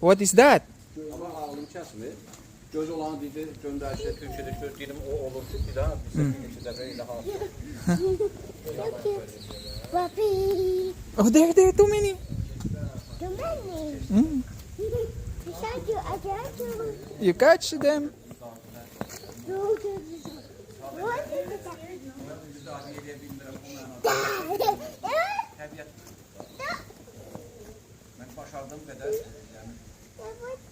What is that? Ama ağlım kəsmir. Göz olan dedi, göndərişdə Türkçədə söz deyim, o olur ki, bir daha bizə bir neçə dəfə elə hasıl. Papi. Oh, there, too many. Too many. Mm. Beside you, I got you. You catch them. What is Təbiət. Mən başardığım qədər, yəni that?